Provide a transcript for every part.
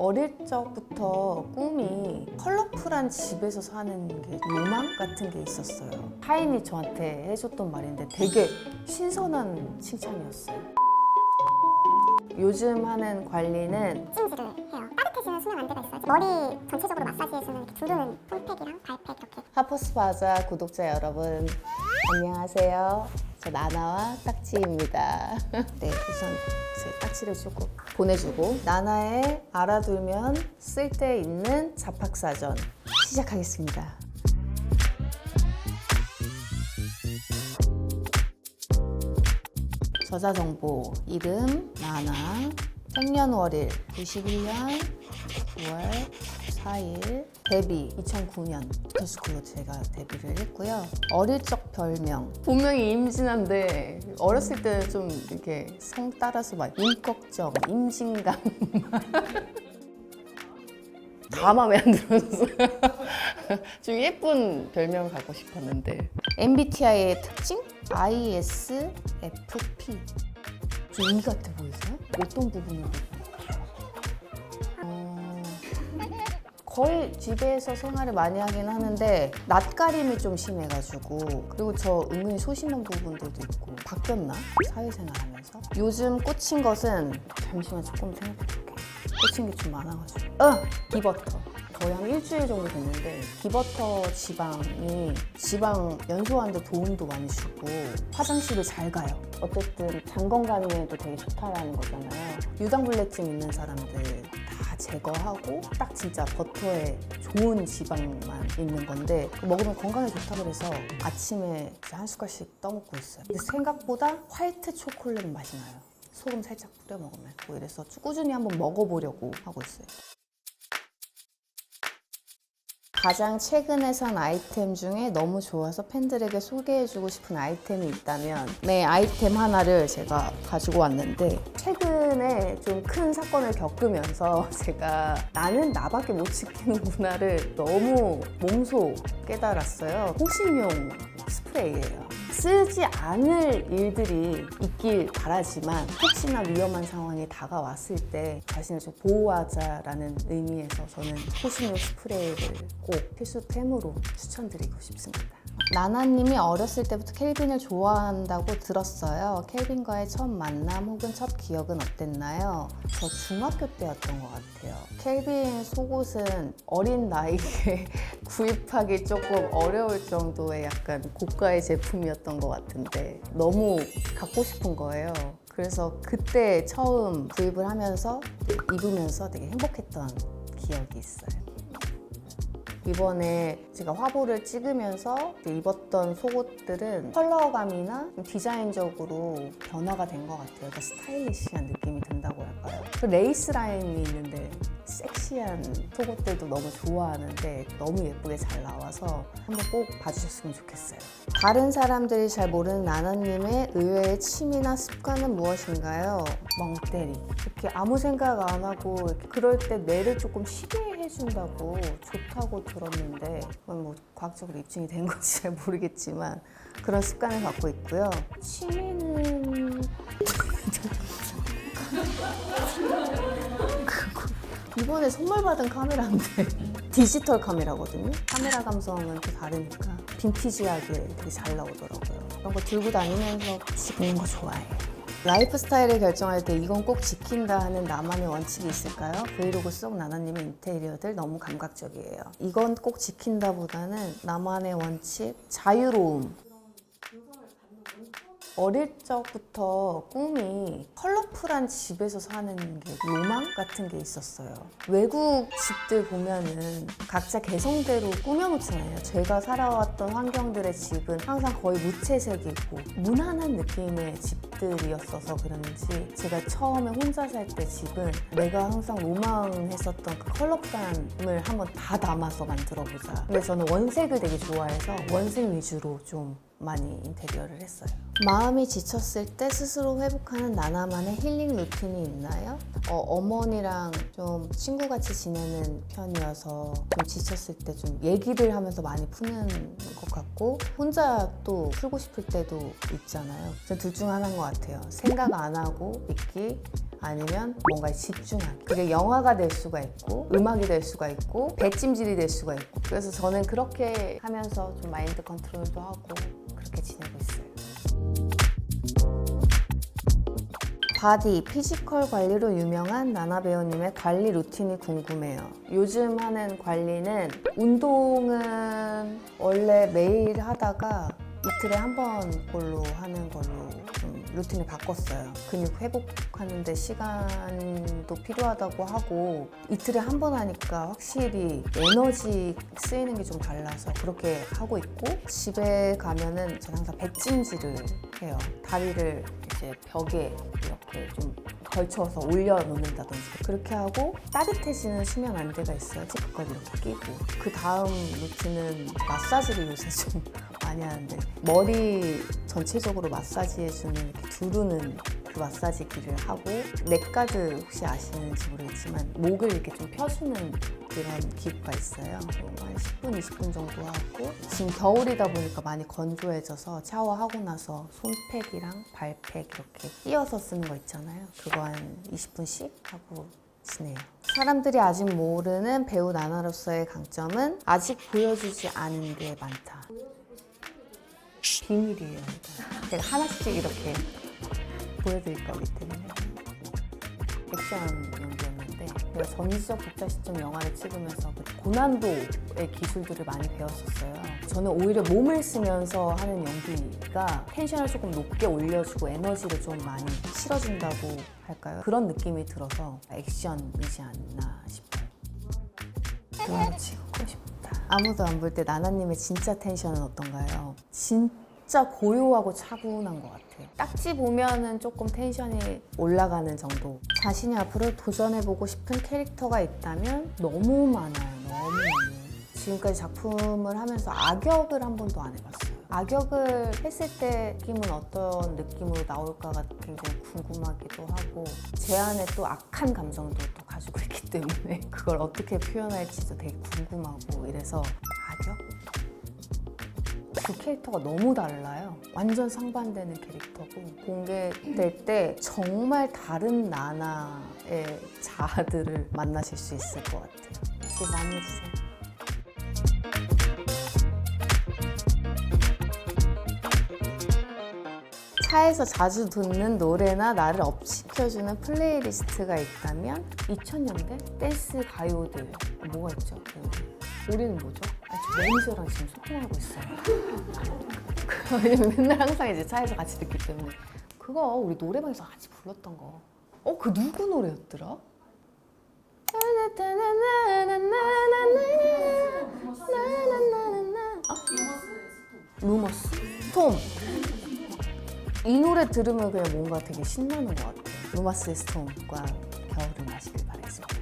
어릴 적부터 꿈이 컬러풀한 집에서 사는 게 로망 같은 게 있었어요. 타인이 저한테 해줬던 말인데 되게 신선한 칭찬이었어요. 요즘 하는 관리는 찜질을 해요. 따뜻해지는 수면 안대가 있어요. 머리 전체적으로 마사지해주는 이렇게 두르는 홈팩이랑 발팩 이렇게. 하퍼스바자 구독자 여러분 안녕하세요. 저 나나와 딱지입니다. 네, 우선 제 딱지를 조금 보내주고 나나의 알아두면 쓸 데 있는 잡학사전 시작하겠습니다. 저자정보 이름 나나 생년월일 91년 9월 4일 데뷔 2009년 스쿨로 제가 데뷔를 했고요. 어릴 적 별명 본명이 임진한데 어렸을 때는 좀 이렇게 성 따라서 막 임꺽정, 임진강 다 마음에 안 들었어요. 좀 예쁜 별명을 갖고 싶었는데 MBTI의 특징? ISFP. 좀 E 같아 보이세요? 어떤 부분을 거의 집에서 생활을 많이 하긴 하는데 낯가림이 좀 심해가지고, 그리고 저 은근히 소심한 부분들도 있고. 바뀌었나? 사회생활 하면서 요즘 꽂힌 것은, 잠시만 조금 생각해볼게. 꽂힌 게 좀 많아가지고 기버터. 거의 한 일주일 정도 됐는데 기버터 지방이 지방 연소하는데 도움도 많이 주고 화장실을 잘 가요. 어쨌든 장 건강에도 되게 좋다라는 거잖아요. 유당불내증 있는 사람들 다 제거하고 딱 진짜 버터에 좋은 지방만 있는 건데 먹으면 건강에 좋다고 해서 아침에 한 숟갈씩 떠먹고 있어요. 근데 생각보다 화이트 초콜릿 맛이 나요. 소금 살짝 뿌려 먹으면. 뭐 이래서 꾸준히 한번 먹어보려고 하고 있어요. 가장 최근에 산 아이템 중에 너무 좋아서 팬들에게 소개해주고 싶은 아이템이 있다면, 네, 아이템 하나를 제가 가지고 왔는데, 최근에 좀 큰 사건을 겪으면서 제가 나는 나밖에 못 지키는구나를 너무 몸소 깨달았어요. 호신용 스프레이예요. 쓰지 않을 일들이 있길 바라지만 혹시나 위험한 상황이 다가왔을 때 자신을 좀 보호하자라는 의미에서 저는 호신용 스프레이를 꼭 필수템으로 추천드리고 싶습니다. 나나님이 어렸을 때부터 켈빈을 좋아한다고 들었어요. 켈빈과의 첫 만남 혹은 첫 기억은 어땠나요? 저 중학교 때였던 것 같아요. 켈빈 속옷은 어린 나이에 구입하기 조금 어려울 정도의 약간 고가의 제품이었던 것 같은데 너무 갖고 싶은 거예요. 그래서 그때 처음 구입을 하면서 입으면서 되게 행복했던 기억이 있어요. 이번에 제가 화보를 찍으면서 입었던 속옷들은 컬러감이나 디자인적으로 변화가 된 것 같아요. 그러니까 스타일리시한 느낌이 든다고 할까요? 그 레이스 라인이 있는데 섹시한 속옷들도 너무 좋아하는데 너무 예쁘게 잘 나와서 한번 꼭 봐주셨으면 좋겠어요. 다른 사람들이 잘 모르는 나나님의 의외의 취미나 습관은 무엇인가요? 멍때리. 이렇게 아무 생각 안 하고 이렇게 그럴 때 뇌를 조금 쉬게 해준다고 좋다고 들었는데 그건 뭐 과학적으로 입증이 된 건지 잘 모르겠지만 그런 습관을 갖고 있고요. 취미는 이번에 선물 받은 카메라인데 디지털 카메라거든요. 카메라 감성은 또 다르니까 빈티지하게 되게 잘 나오더라고요. 그런 거 들고 다니면서 찍는 거 좋아해요. 라이프 스타일을 결정할 때 이건 꼭 지킨다 하는 나만의 원칙이 있을까요? 브이로그 속 나나님의 인테리어들 너무 감각적이에요. 이건 꼭 지킨다보다는 나만의 원칙, 자유로움. 어릴 적부터 꿈이 컬러풀한 집에서 사는 게 로망 같은 게 있었어요. 외국 집들 보면은 각자 개성대로 꾸며놓잖아요. 제가 살아왔던 환경들의 집은 항상 거의 무채색이고 무난한 느낌의 집들이었어서 그런지 제가 처음에 혼자 살 때 집은 내가 항상 로망했었던 그 컬러풀함을 한번 다 담아서 만들어보자. 근데 저는 원색을 되게 좋아해서 원색 위주로 좀 많이 인테리어를 했어요. 마음이 지쳤을 때 스스로 회복하는 나나만의 힐링 루틴이 있나요? 어머니랑 좀 친구같이 지내는 편이어서 좀 지쳤을 때 좀 얘기를 하면서 많이 푸는 것 같고 혼자 또 풀고 싶을 때도 있잖아요. 전 둘 중 하나인 것 같아요. 생각 안 하고 있기 아니면 뭔가에 집중하기. 그게 영화가 될 수가 있고 음악이 될 수가 있고 배찜질이 될 수가 있고 그래서 저는 그렇게 하면서 좀 마인드 컨트롤도 하고 그렇게 지내고 있어요. 바디, 피지컬 관리로 유명한 나나 배우님의 관리 루틴이 궁금해요. 요즘 하는 관리는 운동은 원래 매일 하다가 이틀에 한 번꼴로 하는 걸로 좀 루틴을 바꿨어요. 근육 회복하는데 시간도 필요하다고 하고 이틀에 한 번 하니까 확실히 에너지 쓰이는 게 좀 달라서 그렇게 하고 있고 집에 가면은 저는 항상 배찜질을 해요. 다리를 이제 벽에 이렇게 좀 걸쳐서 올려놓는다든지 그렇게 하고 따뜻해지는 수면 안대가 있어요. 그걸 이렇게 끼고 그 다음 루틴은 마사지를 요새 좀 많이 하는데 머리 전체적으로 마사지해주는 이렇게 두르는 그 마사지기를 하고 넥가드 혹시 아시는지 모르겠지만 목을 이렇게 좀 펴주는 그런 기구가 있어요. 한 10분, 20분 정도 하고 지금 겨울이다 보니까 많이 건조해져서 샤워하고 나서 손팩이랑 발팩 이렇게 띄어서 쓰는 거 있잖아요. 그거 한 20분씩 하고 지내요. 사람들이 아직 모르는 배우 나나로서의 강점은 아직 보여주지 않은 게 많다. 비밀이에요. 제가 하나씩 이렇게 보여드릴 거기 때문에. 액션 연기였는데 제가 전지적 독자 시점 영화를 찍으면서 그 고난도의 기술들을 많이 배웠었어요. 저는 오히려 몸을 쓰면서 하는 연기가 텐션을 조금 높게 올려주고 에너지를 좀 많이 실어준다고 할까요? 그런 느낌이 들어서 액션이지 않나 싶어요. 그걸 찍고 싶다. 아무도 안 볼 때 나나님의 진짜 텐션은 어떤가요? 진짜 고요하고 차분한 것 같아요. 딱지 보면은 조금 텐션이 올라가는 정도. 자신이 앞으로 도전해보고 싶은 캐릭터가 있다면 너무 많아요. 너무. 지금까지 작품을 하면서 악역을 한 번도 안 해봤어요. 악역을 했을 때 느낌은 어떤 느낌으로 나올까가 굉장히 궁금하기도 하고 제 안에 또 악한 감정도 또 가지고 있기 때문에 그걸 어떻게 표현할지도 되게 궁금하고 이래서 악역? 그 캐릭터가 너무 달라요. 완전 상반되는 캐릭터고 공개될 때 정말 다른 나나의 자아들을 만나실 수 있을 것 같아요. 기대 많이 해주세요. 차에서 자주 듣는 노래나 나를 업시켜주는 플레이리스트가 있다면 2000년대 댄스 가요들 뭐가 있죠? 우리는 뭐죠? 저 매니저랑 지금 소통하고 있어요. 왜냐면 맨날 항상 이제 차에서 같이 듣기 때문에 그거 우리 노래방에서 같이 불렀던 거. 그 누구 노래였더라? 루머스. 스톰. 이 노래 들으면 그냥 뭔가 되게 신나는 것 같아요. 루머스의 스톰과 겨울을 마시길 바라겠습니다.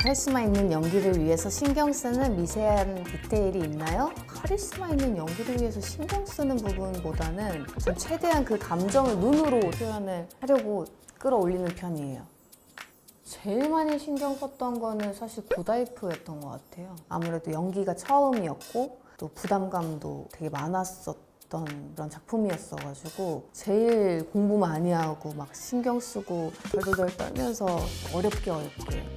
카리스마 있는 연기를 위해서 신경 쓰는 미세한 디테일이 있나요? 카리스마 있는 연기를 위해서 신경 쓰는 부분보다는 전 최대한 그 감정을 눈으로 표현을 하려고 끌어올리는 편이에요. 제일 많이 신경 썼던 거는 사실 굿와이프였던 것 같아요. 아무래도 연기가 처음이었고 또 부담감도 되게 많았었던 그런 작품이었어가지고 제일 공부 많이 하고 막 신경 쓰고 덜덜덜 떨면서 어렵게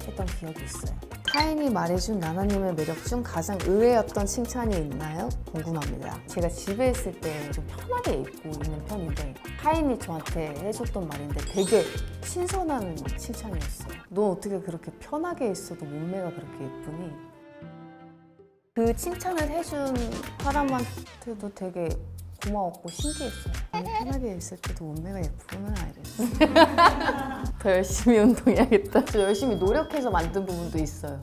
했던 기억이 있어요. 타인이 말해준 나나님의 매력 중 가장 의외였던 칭찬이 있나요? 궁금합니다. 제가 집에 있을 때 좀 편하게 입고 있는 편인데 타인이 저한테 해줬던 말인데 되게 신선한 칭찬이었어요. 너 어떻게 그렇게 편하게 있어도 몸매가 그렇게 예쁘니? 그 칭찬을 해준 사람한테도 되게 고마웠고 신기했어요. 편하게 있을 때도 몸매가 예쁘구나 이랬어요. 더 열심히 운동해야겠다. 저 열심히 노력해서 만든 부분도 있어요.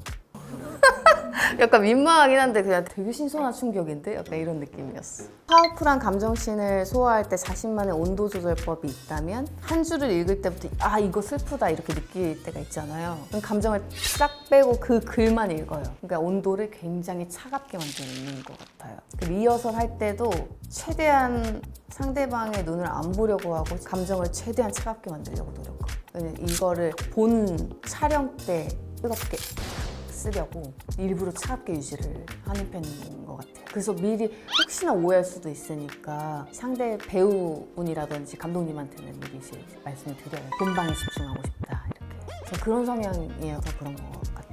약간 민망하긴 한데 그냥 되게 신선한 충격인데? 약간 이런 느낌이었어. 파워풀한 감정씬을 소화할 때 자신만의 온도 조절법이 있다면 한 줄을 읽을 때부터 이거 슬프다 이렇게 느낄 때가 있잖아요. 그럼 감정을 싹 빼고 그 글만 읽어요. 그러니까 온도를 굉장히 차갑게 만드는 것 같아요. 리허설 할 때도 최대한 상대방의 눈을 안 보려고 하고 감정을 최대한 차갑게 만들려고 노력하고 이거를 본 촬영 때 뜨겁게 쓰려고 일부러 차갑게 유지를 하는 편인 것 같아요. 그래서 미리 혹시나 오해할 수도 있으니까 상대 배우분이라든지 감독님한테는 미리 이제 말씀을 드려요. 본방에 집중하고 싶다 이렇게. 저 그런 성향이어서 그런 것 같아요.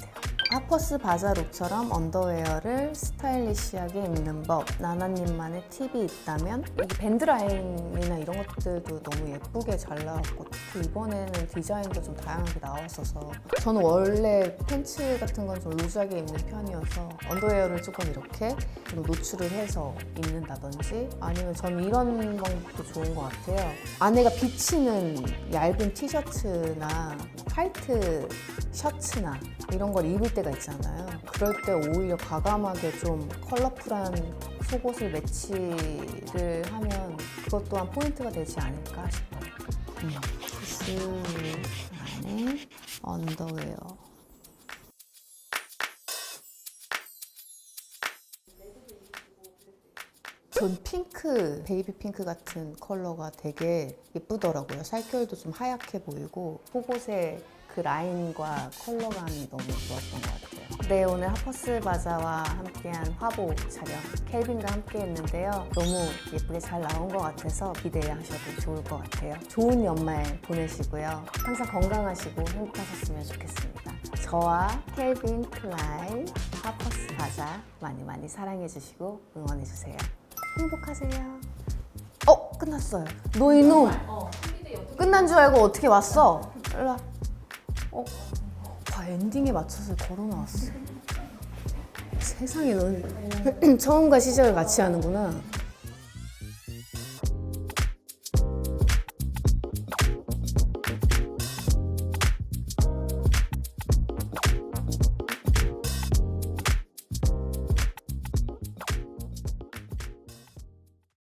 하퍼스 바자룩처럼 언더웨어를 스타일리시하게 입는 법, 나나님만의 팁이 있다면? 이 밴드라인이나 이런 것들도 너무 예쁘게 잘 나왔고 특히 이번에는 디자인도 좀 다양하게 나왔어서 저는 원래 팬츠 같은 건 좀 루즈하게 입는 편이어서 언더웨어를 조금 이렇게 좀 노출을 해서 입는다든지 아니면 저는 이런 방법도 좋은 것 같아요. 안에가 비치는 얇은 티셔츠나 화이트 셔츠나 이런 걸 입을 때가 있잖아요. 그럴 때 오히려 과감하게 좀 컬러풀한 속옷을 매치를 하면 그것 또한 포인트가 되지 않을까 싶어요. 피스 안에 언더웨어. 전 핑크, 베이비 핑크 같은 컬러가 되게 예쁘더라고요. 살결도 좀 하얗게 보이고 속옷의 그 라인과 컬러감이 너무 좋았던 것 같아요. 네, 오늘 하퍼스 바자와 함께한 화보 촬영 켈빈과 함께 했는데요. 너무 예쁘게 잘 나온 것 같아서 기대하셔도 좋을 것 같아요. 좋은 연말 보내시고요. 항상 건강하시고 행복하셨으면 좋겠습니다. 저와 켈빈 클라인 하퍼스 바자 많이 많이 사랑해주시고 응원해주세요. 행복하세요. 끝났어요. 너 이놈! 끝난 줄 알고 어떻게 왔어? 일로 와. 엔딩에 맞춰서 걸어 나왔어. 세상에 넌 처음과 시작을 같이 하는구나.